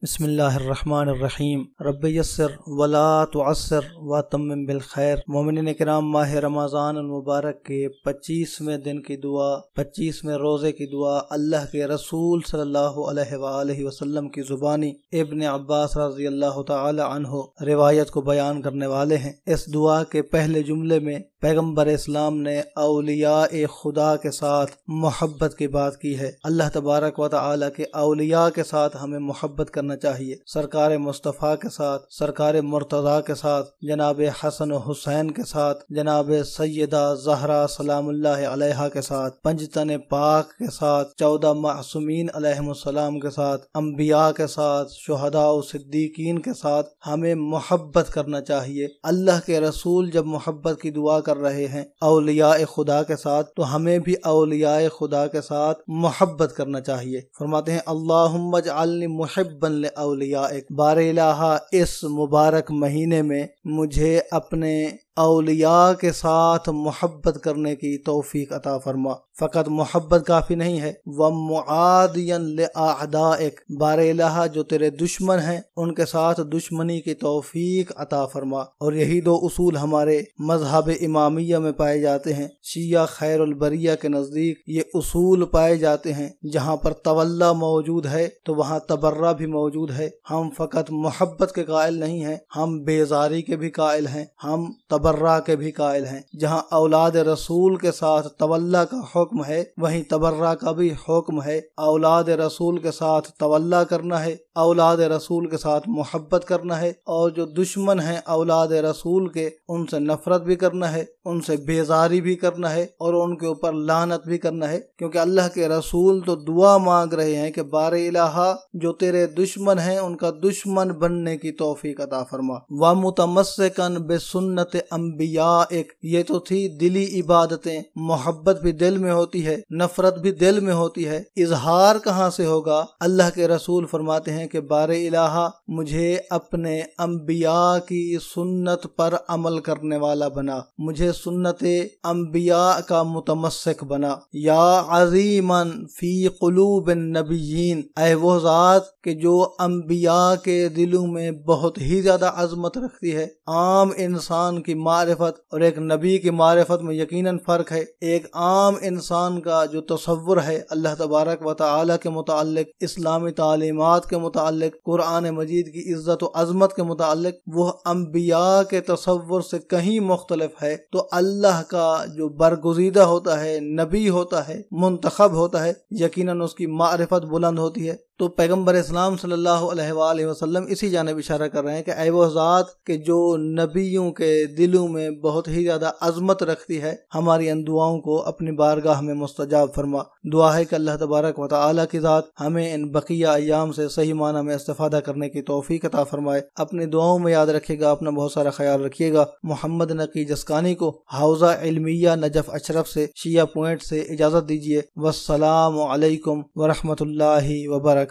بسم اللہ الرحمن الرحیم رب یسر ولا تعسر وتمم بالخیر۔ مومنین کرام، ماہ رمضان المبارک کے 25ویں دن کی دعا، 25ویں روزے کی دعا اللہ کے رسول صلی اللہ علیہ وآلہ وسلم کی زبانی ابن عباس رضی اللہ تعالی عنہ روایت کو بیان کرنے والے ہیں۔ اس دعا کے پہلے جملے میں پیغمبر اسلام نے اولیاء خدا کے ساتھ محبت کی بات کی ہے۔ اللہ تبارک و تعالی کے اولیاء کے ساتھ ہمیں محبت کرنا چاہیے۔ سرکار مصطفیٰ کے ساتھ، سرکار مرتضیٰ کے ساتھ، جناب حسن و حسین کے ساتھ، جناب سیدہ زہرا سلام اللہ علیہا کے ساتھ، پنجتن پاک کے ساتھ، 14 معصومین علیہم السلام کے ساتھ، انبیاء کے ساتھ، شہداء و صدیقین کے ساتھ ہمیں محبت کرنا چاہیے۔ اللہ کے رسول جب محبت کی دعا کر رہے ہیں اولیاء خدا کے ساتھ، تو ہمیں بھی اولیاء خدا کے ساتھ محبت کرنا چاہیے۔ فرماتے ہیں اللہم اجعلنی محبا لأولیائک، بار الہ اس مبارک مہینے میں مجھے اپنے اولیاء کے ساتھ محبت کرنے کی توفیق عطا فرما۔ فقط محبت کافی نہیں ہے، وَمُعَادِيًا لِأَعْدَائِكَ، بار الہ جو تیرے دشمن ہیں ان کے ساتھ دشمنی کی توفیق عطا فرما۔ اور یہی دو اصول ہمارے مذہب امامیہ میں پائے جاتے ہیں۔ شیعہ خیر البریہ کے نزدیک یہ اصول پائے جاتے ہیں، جہاں پر تولا موجود ہے تو وہاں تبرہ بھی موجود ہے۔ ہم فقط محبت کے قائل نہیں ہیں، ہم بیزاری کے بھی قائل ہیں، ہم تبرہ کے بھی قائل ہیں۔ جہاں اولاد رسول کے ساتھ تولا کا حکم ہے، وہیں تبرہ کا بھی حکم ہے۔ اولاد رسول کے ساتھ تولا کرنا ہے، اولاد رسول کے ساتھ محبت کرنا ہے، اور جو دشمن ہیں اولاد رسول کے ان سے نفرت بھی کرنا ہے، ان سے بیزاری بھی کرنا ہے، اور ان کے اوپر لعنت بھی کرنا ہے۔ کیونکہ اللہ کے رسول تو دعا مانگ رہے ہیں کہ بار الہ جو تیرے دشمن ہیں ان کا دشمن بننے کی توفیق عطا فرما۔ وَمُتَمَسِّكًا بِسُنَّتِ انبیائک، یہ تو تھی دلی عبادتیں۔ محبت بھی دل میں ہوتی ہے، نفرت بھی دل میں ہوتی ہے، اظہار کہاں سے ہوگا؟ اللہ کے رسول فرماتے ہیں کہ بار الہ مجھے اپنے انبیاء کی سنت پر عمل کرنے والا بنا، مجھے سنت انبیاء کا متمسک بنا۔ یا عظیما فی قلوب النبیین، اے وہ ذات کہ جو انبیاء کے دلوں میں بہت ہی زیادہ عظمت رکھتی ہے۔ عام انسان کی معرفت اور ایک نبی کی معرفت میں یقیناً فرق ہے۔ ایک عام انسان کا جو تصور ہے اللہ تبارک و تعالی کے متعلق، اسلامی تعلیمات کے متعلق، قرآن مجید کی عزت و عظمت کے متعلق، وہ انبیاء کے تصور سے کہیں مختلف ہے۔ تو اللہ کا جو برگزیدہ ہوتا ہے، نبی ہوتا ہے، منتخب ہوتا ہے، یقیناً اس کی معرفت بلند ہوتی ہے۔ تو پیغمبر اسلام صلی اللہ علیہ وآلہ وسلم اسی جانب اشارہ کر رہے ہیں کہ اے وہ ذات کہ جو نبیوں کے دلوں میں بہت ہی زیادہ عظمت رکھتی ہے، ہماری ان دعاؤں کو اپنی بارگاہ میں مستجاب فرما۔ دعا ہے کہ اللہ تبارک و تعالی کی ذات ہمیں ان بقیہ ایام سے صحیح معنی میں استفادہ کرنے کی توفیق عطا فرمائے۔ اپنی دعاؤں میں یاد رکھیے گا، اپنا بہت سارا خیال رکھیے گا۔ محمد نقی جسکانی کو حوزہ علمیہ نجف اشرف سے، شیعہ پوائنٹ سے اجازت دیجیے۔ والسلام علیکم ورحمۃ اللہ وبرکاتہ۔